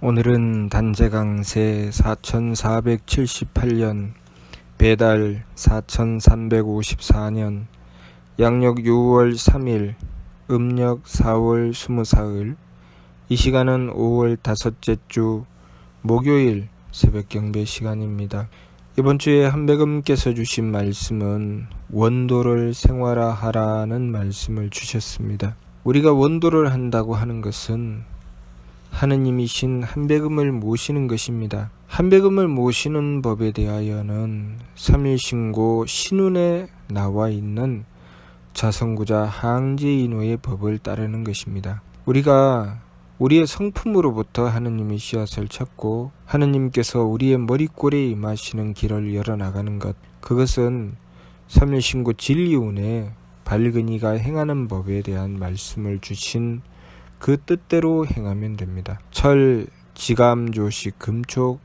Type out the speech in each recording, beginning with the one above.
오늘은 단재강세 4478년 배달 4354년 양력 6월 3일 음력 4월 24일 이 시간은 5월 다섯째 주 목요일 새벽 경배 시간입니다. 이번 주에 한배금께서 주신 말씀은 원도를 생활화하라는 말씀을 주셨습니다. 우리가 원도를 한다고 하는 것은 하느님이신 한배금을 모시는 것입니다. 한배금을 모시는 법에 대하여는 삼일신고 신운에 나와 있는 자성구자 항제인호의 법을 따르는 것입니다. 우리가 우리의 성품으로부터 하느님의 씨앗을 찾고 하느님께서 우리의 머리꼴에 임하시는 길을 열어나가는 것, 그것은 삼일신고 진리운에 발근이가 행하는 법에 대한 말씀을 주신 그 뜻대로 행하면 됩니다. 철, 지감조식, 금촉,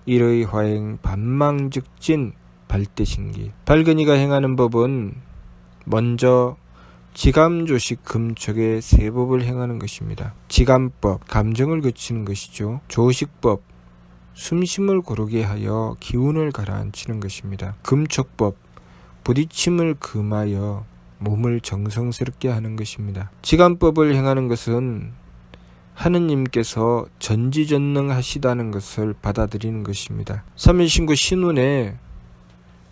일의 화행, 반망즉진, 발대신기. 발근이가 행하는 법은 먼저 지감조식, 금촉의 세 법을 행하는 것입니다. 지감법, 감정을 그치는 것이죠. 조식법, 숨심을 고르게 하여 기운을 가라앉히는 것입니다. 금촉법, 부딪힘을 금하여 몸을 정성스럽게 하는 것입니다. 지감법을 행하는 것은 하느님께서 전지전능하시다는 것을 받아들이는 것입니다. 삼일신고 신운에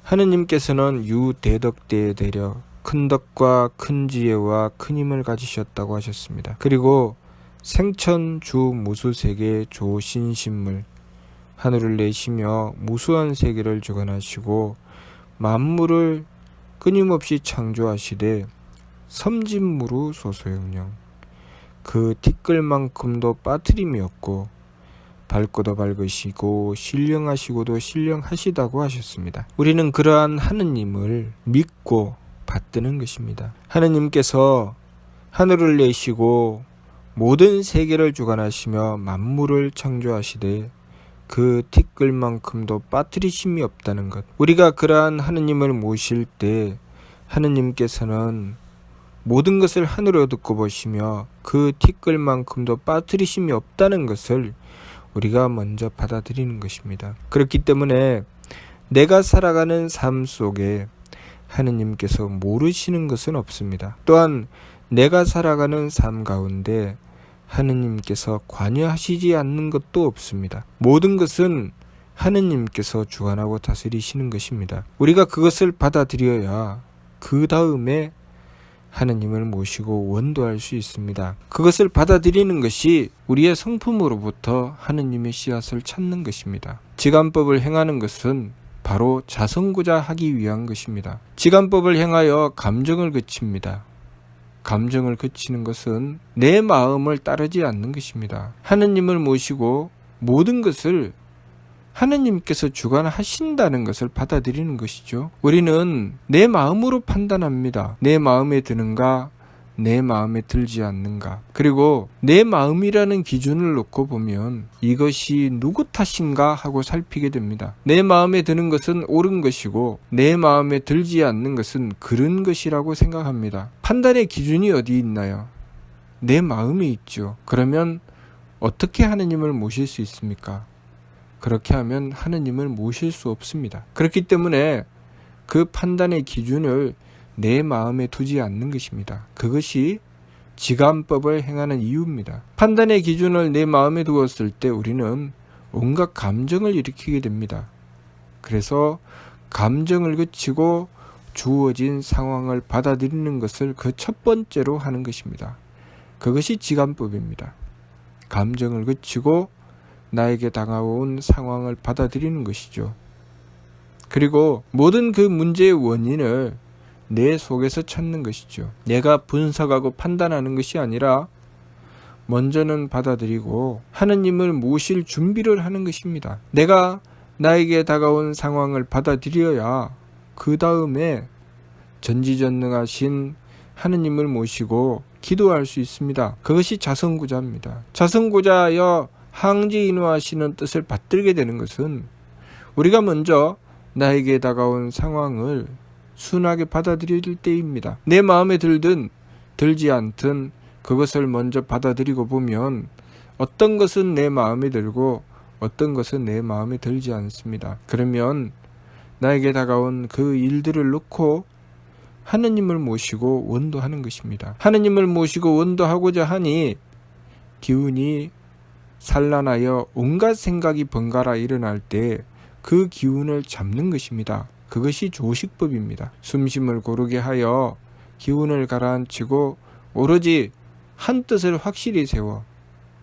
하느님께서는 유대덕대에 대려 큰 덕과 큰 지혜와 큰 힘을 가지셨다고 하셨습니다. 그리고 생천주 무수세계 조신신물, 하늘을 내시며 무수한 세계를 주관하시고 만물을 끊임없이 창조하시되 섬진무루 소소영령, 그 티끌만큼도 빠트림이 없고 밝고도 밝으시고 신령하시고도 신령하시다고 하셨습니다. 우리는 그러한 하느님을 믿고 받드는 것입니다. 하느님께서 하늘을 내시고 모든 세계를 주관하시며 만물을 창조하시되 그 티끌만큼도 빠뜨리심이 없다는 것. 우리가 그러한 하느님을 모실 때 하느님께서는 모든 것을 하늘로 듣고 보시며 그 티끌만큼도 빠뜨리심이 없다는 것을 우리가 먼저 받아들이는 것입니다. 그렇기 때문에 내가 살아가는 삶 속에 하느님께서 모르시는 것은 없습니다. 또한 내가 살아가는 삶 가운데 하느님께서 관여하시지 않는 것도 없습니다. 모든 것은 하느님께서 주관하고 다스리시는 것입니다. 우리가 그것을 받아들여야 그 다음에 하느님을 모시고 원도할 수 있습니다. 그것을 받아들이는 것이 우리의 성품으로부터 하느님의 씨앗을 찾는 것입니다. 지감법을 행하는 것은 바로 자성구자 하기 위한 것입니다. 지감법을 행하여 감정을 그칩니다. 감정을 그치는 것은 내 마음을 따르지 않는 것입니다. 하느님을 모시고 모든 것을 하느님께서 주관하신다는 것을 받아들이는 것이죠. 우리는 내 마음으로 판단합니다. 내 마음에 드는가, 내 마음에 들지 않는가. 그리고 내 마음이라는 기준을 놓고 보면 이것이 누구 탓인가 하고 살피게 됩니다. 내 마음에 드는 것은 옳은 것이고 내 마음에 들지 않는 것은 그른 것이라고 생각합니다. 판단의 기준이 어디 있나요? 내 마음에 있죠. 그러면 어떻게 하느님을 모실 수 있습니까? 그렇게 하면 하느님을 모실 수 없습니다. 그렇기 때문에 그 판단의 기준을 내 마음에 두지 않는 것입니다. 그것이 지감법을 행하는 이유입니다. 판단의 기준을 내 마음에 두었을 때 우리는 온갖 감정을 일으키게 됩니다. 그래서 감정을 그치고 주어진 상황을 받아들이는 것을 그 첫 번째로 하는 것입니다. 그것이 지감법입니다. 감정을 그치고 나에게 다가온 상황을 받아들이는 것이죠. 그리고 모든 그 문제의 원인을 내 속에서 찾는 것이죠. 내가 분석하고 판단하는 것이 아니라 먼저는 받아들이고 하느님을 모실 준비를 하는 것입니다. 내가 나에게 다가온 상황을 받아들여야 그 다음에 전지전능하신 하느님을 모시고 기도할 수 있습니다. 그것이 자성구자입니다. 자성구자여 항제인호하시는 뜻을 받들게 되는 것은 우리가 먼저 나에게 다가온 상황을 순하게 받아들일 때입니다. 내 마음에 들든 들지 않든 그것을 먼저 받아들이고 보면 어떤 것은 내 마음에 들고 어떤 것은 내 마음에 들지 않습니다. 그러면 나에게 다가온 그 일들을 놓고 하느님을 모시고 원도하는 것입니다. 하느님을 모시고 원도하고자 하니 기운이 산란하여 온갖 생각이 번갈아 일어날 때 그 기운을 잡는 것입니다. 그것이 조식법입니다. 숨심을 고르게 하여 기운을 가라앉히고 오로지 한 뜻을 확실히 세워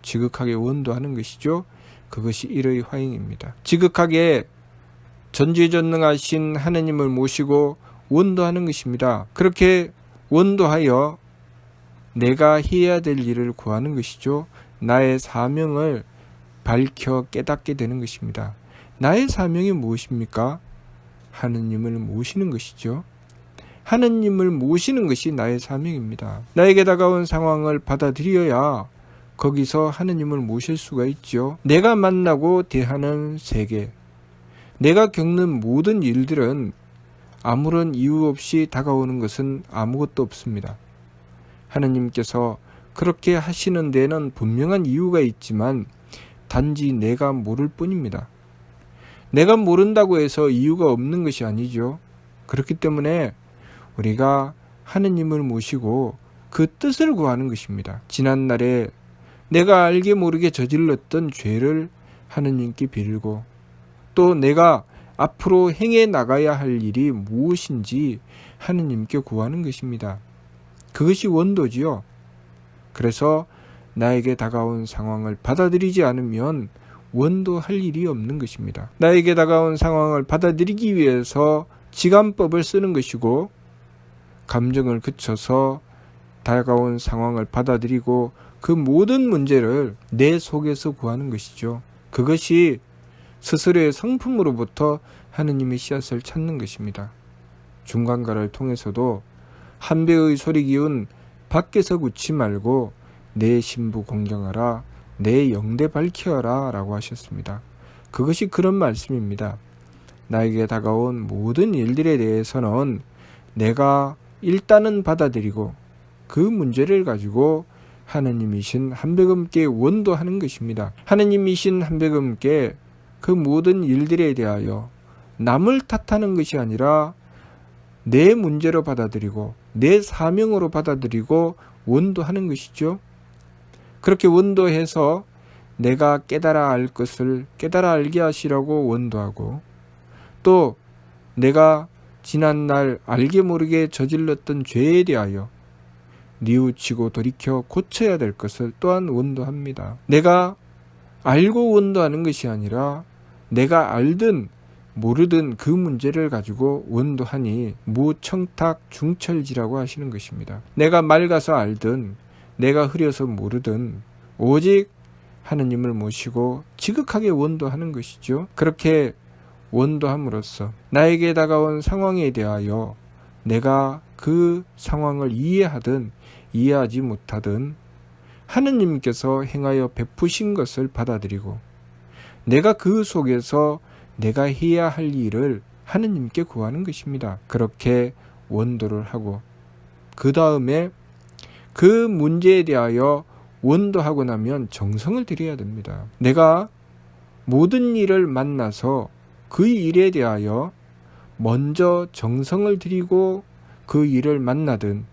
지극하게 원도하는 것이죠. 그것이 일의 화행입니다. 지극하게 전지전능하신 하느님을 모시고 원도하는 것입니다. 그렇게 원도하여 내가 해야 될 일을 구하는 것이죠. 나의 사명을 밝혀 깨닫게 되는 것입니다. 나의 사명이 무엇입니까? 하느님을 모시는 것이죠. 하느님을 모시는 것이 나의 사명입니다. 나에게 다가온 상황을 받아들여야 거기서 하느님을 모실 수가 있죠. 내가 만나고 대하는 세계, 내가 겪는 모든 일들은 아무런 이유 없이 다가오는 것은 아무것도 없습니다. 하느님께서 그렇게 하시는 데는 분명한 이유가 있지만 단지 내가 모를 뿐입니다. 내가 모른다고 해서 이유가 없는 것이 아니죠. 그렇기 때문에 우리가 하느님을 모시고 그 뜻을 구하는 것입니다. 지난날에 내가 알게 모르게 저질렀던 죄를 하느님께 빌고 또 내가 앞으로 행해 나가야 할 일이 무엇인지 하느님께 구하는 것입니다. 그것이 원도지요. 그래서 나에게 다가온 상황을 받아들이지 않으면 원도할 일이 없는 것입니다. 나에게 다가온 상황을 받아들이기 위해서 지감법을 쓰는 것이고 감정을 그쳐서 다가온 상황을 받아들이고 그 모든 문제를 내 속에서 구하는 것이죠. 그것이 스스로의 성품으로부터 하느님의 씨앗을 찾는 것입니다. 중간가를 통해서도 한 배의 소리 기운 밖에서 굳지 말고 내 신부 공경하라, 내 영대 밝히어라 라고 하셨습니다. 그것이 그런 말씀입니다. 나에게 다가온 모든 일들에 대해서는 내가 일단은 받아들이고 그 문제를 가지고 하느님이신 한백음께 원도하는 것입니다. 하느님이신 한백음께 그 모든 일들에 대하여 남을 탓하는 것이 아니라 내 문제로 받아들이고 내 사명으로 받아들이고 원도하는 것이죠. 그렇게 원도해서 내가 깨달아 알 것을 깨달아 알게 하시라고 원도하고 또 내가 지난날 알게 모르게 저질렀던 죄에 대하여 뉘우치고 돌이켜 고쳐야 될 것을 또한 원도합니다. 내가 알고 원도하는 것이 아니라 내가 알든 모르든 그 문제를 가지고 원도하니 무청탁 중철지라고 하시는 것입니다. 내가 맑아서 알든 내가 흐려서 모르든 오직 하느님을 모시고 지극하게 원도하는 것이죠. 그렇게 원도함으로써 나에게 다가온 상황에 대하여 내가 그 상황을 이해하든 이해하지 못하든 하느님께서 행하여 베푸신 것을 받아들이고 내가 그 속에서 내가 해야 할 일을 하느님께 구하는 것입니다. 그렇게 원도를 하고 그 다음에 그 문제에 대하여 원도하고 나면 정성을 들여야 됩니다. 내가 모든 일을 만나서 그 일에 대하여 먼저 정성을 들이고 그 일을 만나든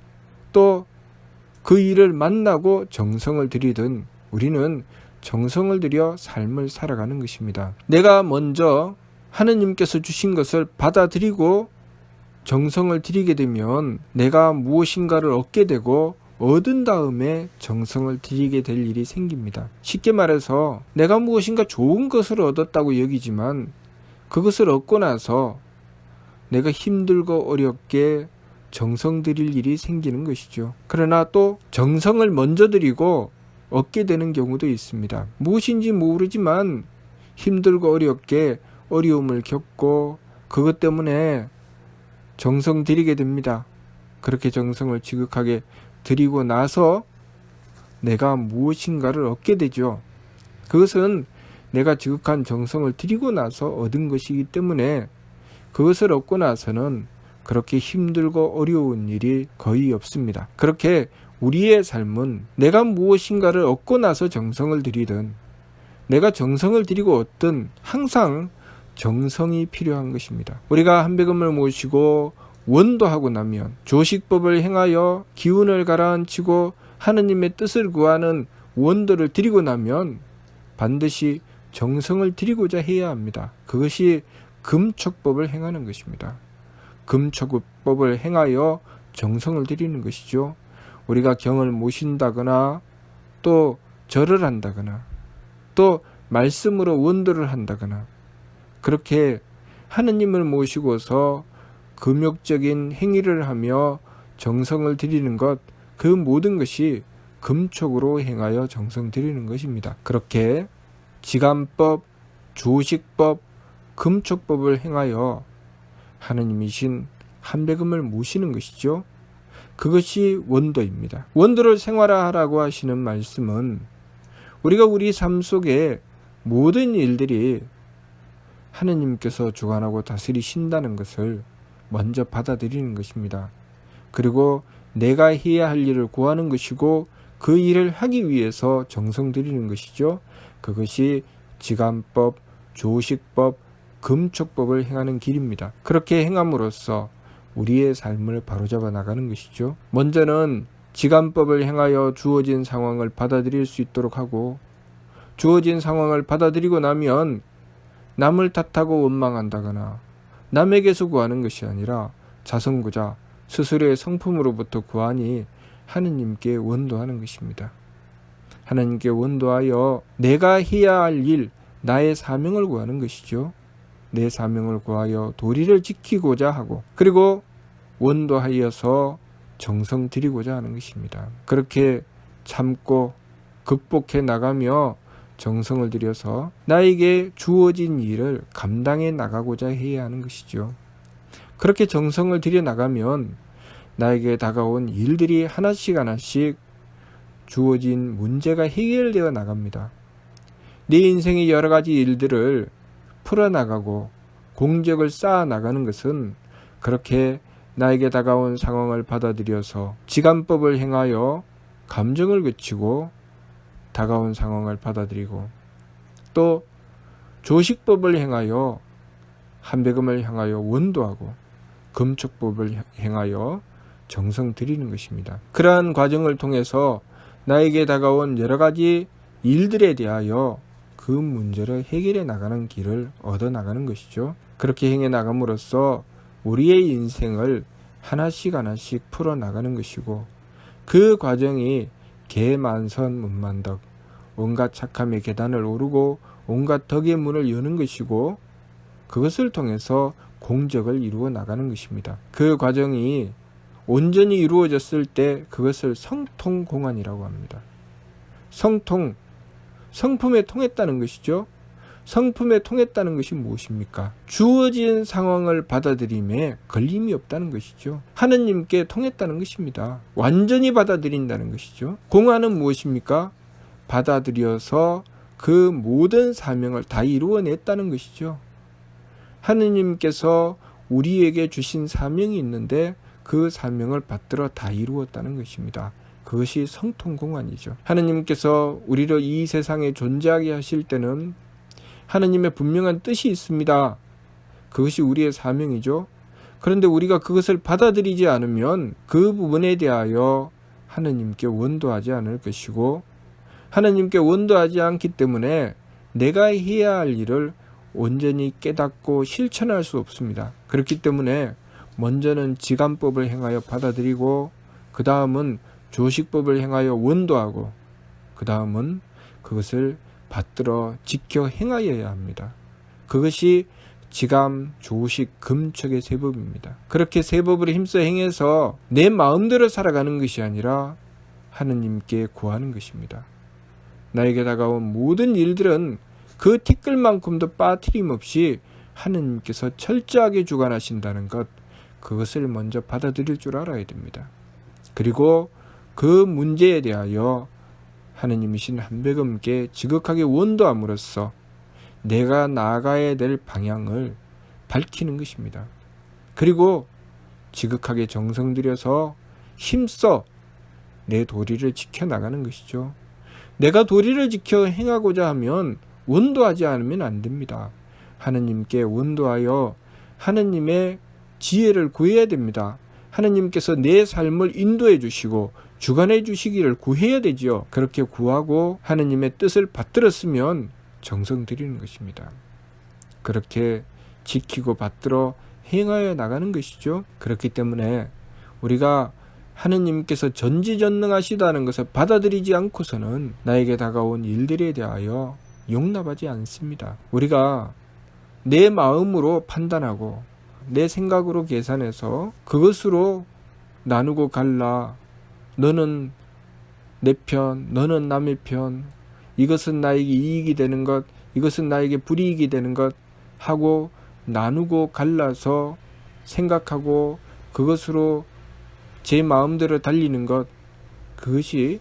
또 그 일을 만나고 정성을 들이든 우리는 정성을 들여 삶을 살아가는 것입니다. 내가 먼저 하느님께서 주신 것을 받아들이고 정성을 들이게 되면 내가 무엇인가를 얻게 되고 얻은 다음에 정성을 들이게 될 일이 생깁니다. 쉽게 말해서 내가 무엇인가 좋은 것을 얻었다고 여기지만 그것을 얻고 나서 내가 힘들고 어렵게 정성 들일 일이 생기는 것이죠. 그러나 또 정성을 먼저 들이고 얻게 되는 경우도 있습니다. 무엇인지 모르지만 힘들고 어렵게 어려움을 겪고 그것 때문에 정성 들이게 됩니다. 그렇게 정성을 지극하게 들이고 나서 내가 무엇인가를 얻게 되죠. 그것은 내가 지극한 정성을 들이고 나서 얻은 것이기 때문에 그것을 얻고 나서는 그렇게 힘들고 어려운 일이 거의 없습니다. 그렇게 우리의 삶은 내가 무엇인가를 얻고 나서 정성을 들이든 내가 정성을 들이고 얻든 항상 정성이 필요한 것입니다. 우리가 한배금을 모시고 원도하고 나면 조식법을 행하여 기운을 가라앉히고 하느님의 뜻을 구하는 원도를 드리고 나면 반드시 정성을 드리고자 해야 합니다. 그것이 금촉법을 행하는 것입니다. 금촉법을 행하여 정성을 드리는 것이죠. 우리가 경을 모신다거나 또 절을 한다거나 또 말씀으로 원도를 한다거나 그렇게 하느님을 모시고서 금욕적인 행위를 하며 정성을 드리는 것, 그 모든 것이 금촉으로 행하여 정성 드리는 것입니다. 그렇게 지간법, 조식법, 금촉법을 행하여 하느님이신 한배금을 모시는 것이죠. 그것이 원도입니다. 원도를 생활화하라고 하시는 말씀은 우리가 우리 삶 속에 모든 일들이 하느님께서 주관하고 다스리신다는 것을 먼저 받아들이는 것입니다. 그리고 내가 해야 할 일을 구하는 것이고 그 일을 하기 위해서 정성 들이는 것이죠. 그것이 지간법, 조식법, 금촉법을 행하는 길입니다. 그렇게 행함으로써 우리의 삶을 바로잡아 나가는 것이죠. 먼저는 지간법을 행하여 주어진 상황을 받아들일 수 있도록 하고 주어진 상황을 받아들이고 나면 남을 탓하고 원망한다거나 남에게서 구하는 것이 아니라 자성구자 스스로의 성품으로부터 구하니 하느님께 원도하는 것입니다. 하나님께 원도하여 내가 해야 할 일, 나의 사명을 구하는 것이죠. 내 사명을 구하여 도리를 지키고자 하고 그리고 원도하여서 정성 들이고자 하는 것입니다. 그렇게 참고 극복해 나가며 정성을 들여서 나에게 주어진 일을 감당해 나가고자 해야 하는 것이죠. 그렇게 정성을 들여 나가면 나에게 다가온 일들이 하나씩 하나씩 주어진 문제가 해결되어 나갑니다. 내 인생의 여러 가지 일들을 풀어나가고 공적을 쌓아 나가는 것은 그렇게 나에게 다가온 상황을 받아들여서 지간법을 행하여 감정을 그치고 다가온 상황을 받아들이고 또 조식법을 행하여 한배금을 향하여 원도하고 금촉법을 행하여 정성 들이는 것입니다. 그러한 과정을 통해서 나에게 다가온 여러 가지 일들에 대하여 그 문제를 해결해 나가는 길을 얻어 나가는 것이죠. 그렇게 행해 나감으로써 우리의 인생을 하나씩 하나씩 풀어 나가는 것이고 그 과정이 개만선 문만덕 온갖 착함의 계단을 오르고 온갖 덕의 문을 여는 것이고 그것을 통해서 공적을 이루어 나가는 것입니다. 그 과정이 온전히 이루어졌을 때 그것을 성통공안이라고 합니다. 성통, 성품에 통했다는 것이죠. 성품에 통했다는 것이 무엇입니까? 주어진 상황을 받아들임에 걸림이 없다는 것이죠. 하느님께 통했다는 것입니다. 완전히 받아들인다는 것이죠. 공안은 무엇입니까? 받아들여서 그 모든 사명을 다 이루어냈다는 것이죠. 하느님께서 우리에게 주신 사명이 있는데 그 사명을 받들어 다 이루었다는 것입니다. 그것이 성통공안이죠. 하느님께서 우리를 이 세상에 존재하게 하실 때는 하느님의 분명한 뜻이 있습니다. 그것이 우리의 사명이죠. 그런데 우리가 그것을 받아들이지 않으면 그 부분에 대하여 하느님께 원도하지 않을 것이고 하느님께 원도하지 않기 때문에 내가 해야 할 일을 온전히 깨닫고 실천할 수 없습니다. 그렇기 때문에 먼저는 지간법을 행하여 받아들이고 그 다음은 조식법을 행하여 원도하고 그 다음은 그것을 받들어 지켜 행하여야 합니다. 그것이 지감, 조식, 금촉의 세법입니다. 그렇게 세법을 힘써 행해서 내 마음대로 살아가는 것이 아니라 하느님께 구하는 것입니다. 나에게 다가온 모든 일들은 그 티끌만큼도 빠트림 없이 하느님께서 철저하게 주관하신다는 것, 그것을 먼저 받아들일 줄 알아야 됩니다. 그리고 그 문제에 대하여 하느님이신 한배금께 지극하게 원도함으로써 내가 나아가야 될 방향을 밝히는 것입니다. 그리고 지극하게 정성 들여서 힘써 내 도리를 지켜나가는 것이죠. 내가 도리를 지켜 행하고자 하면 원도하지 않으면 안 됩니다. 하느님께 원도하여 하느님의 지혜를 구해야 됩니다. 하느님께서 내 삶을 인도해 주시고 주관해 주시기를 구해야 되지요. 그렇게 구하고 하느님의 뜻을 받들었으면 정성 들이는 것입니다. 그렇게 지키고 받들어 행하여 나가는 것이죠. 그렇기 때문에 우리가 하느님께서 전지전능하시다는 것을 받아들이지 않고서는 나에게 다가온 일들에 대하여 용납하지 않습니다. 우리가 내 마음으로 판단하고 내 생각으로 계산해서 그것으로 나누고 갈라. 너는 내 편, 너는 남의 편, 이것은 나에게 이익이 되는 것, 이것은 나에게 불이익이 되는 것 하고 나누고 갈라서 생각하고 그것으로 제 마음대로 달리는 것, 그것이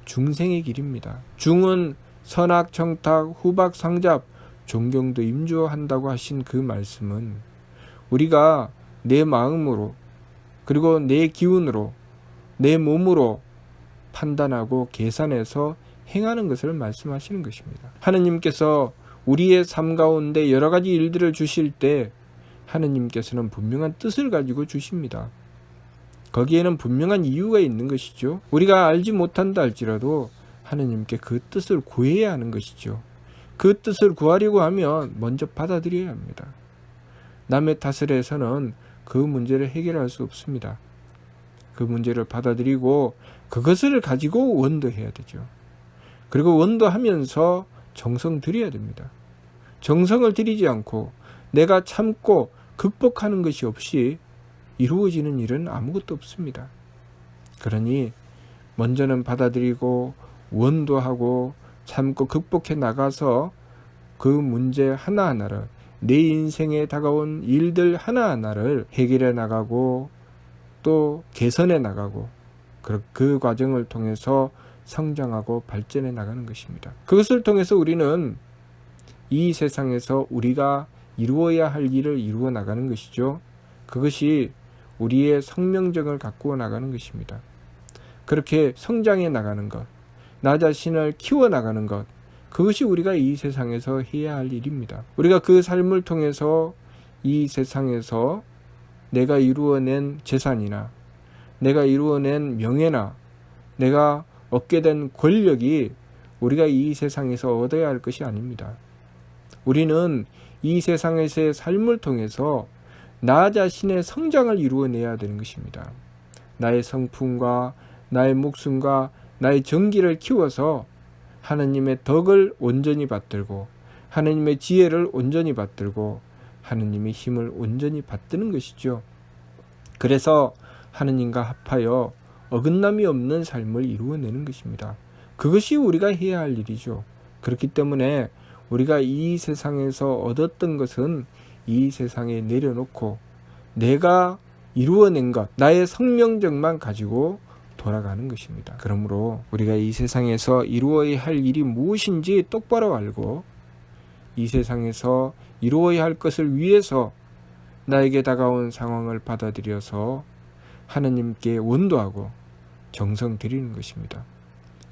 중생의 길입니다. 중은 선악, 청탁, 후박, 상잡, 존경도 임주한다고 하신 그 말씀은 우리가 내 마음으로 그리고 내 기운으로 내 몸으로 판단하고 계산해서 행하는 것을 말씀하시는 것입니다. 하느님께서 우리의 삶 가운데 여러 가지 일들을 주실 때 하느님께서는 분명한 뜻을 가지고 주십니다. 거기에는 분명한 이유가 있는 것이죠. 우리가 알지 못한다 할지라도 하느님께 그 뜻을 구해야 하는 것이죠. 그 뜻을 구하려고 하면 먼저 받아들여야 합니다. 남의 탓을 해서는 그 문제를 해결할 수 없습니다. 그 문제를 받아들이고 그것을 가지고 원도해야 되죠. 그리고 원도하면서 정성 들여야 됩니다. 정성을 들이지 않고 내가 참고 극복하는 것이 없이 이루어지는 일은 아무것도 없습니다. 그러니 먼저는 받아들이고 원도하고 참고 극복해 나가서 그 문제 하나하나를 내 인생에 다가온 일들 하나하나를 해결해 나가고 또 개선해 나가고 그 과정을 통해서 성장하고 발전해 나가는 것입니다. 그것을 통해서 우리는 이 세상에서 우리가 이루어야 할 일을 이루어 나가는 것이죠. 그것이 우리의 성명정을 가꾸어 나가는 것입니다. 그렇게 성장해 나가는 것, 나 자신을 키워 나가는 것, 그것이 우리가 이 세상에서 해야 할 일입니다. 우리가 그 삶을 통해서 이 세상에서 내가 이루어낸 재산이나 내가 이루어낸 명예나 내가 얻게 된 권력이 우리가 이 세상에서 얻어야 할 것이 아닙니다. 우리는 이 세상에서의 삶을 통해서 나 자신의 성장을 이루어내야 되는 것입니다. 나의 성품과 나의 목숨과 나의 정기를 키워서 하느님의 덕을 온전히 받들고 하느님의 지혜를 온전히 받들고 하느님의 힘을 온전히 받드는 것이죠. 그래서 하느님과 합하여 어긋남이 없는 삶을 이루어내는 것입니다. 그것이 우리가 해야 할 일이죠. 그렇기 때문에 우리가 이 세상에서 얻었던 것은 이 세상에 내려놓고 내가 이루어낸 것, 나의 성명정만 가지고 돌아가는 것입니다. 그러므로 우리가 이 세상에서 이루어야 할 일이 무엇인지 똑바로 알고 이 세상에서 이루어야 할 것을 위해서 나에게 다가온 상황을 받아들여서 하느님께 원도하고 정성 들이는 것입니다.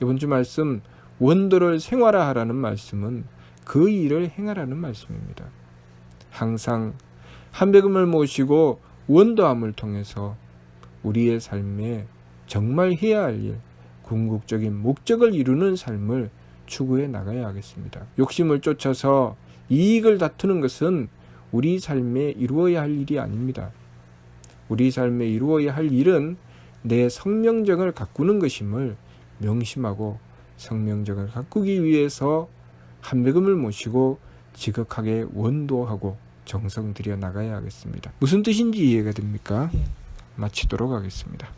이번 주 말씀 원도를 생활화하라는 말씀은 그 일을 행하라는 말씀입니다. 항상 한백음을 모시고 원도함을 통해서 우리의 삶에 정말 해야 할 일, 궁극적인 목적을 이루는 삶을 추구해 나가야 하겠습니다. 욕심을 쫓아서 이익을 다투는 것은 우리 삶에 이루어야 할 일이 아닙니다. 우리 삶에 이루어야 할 일은 내 성명정을 가꾸는 것임을 명심하고 성명정을 가꾸기 위해서 한백음을 모시고 지극하게 원도하고 정성 들여 나가야 하겠습니다. 무슨 뜻인지 이해가 됩니까? 마치도록 하겠습니다.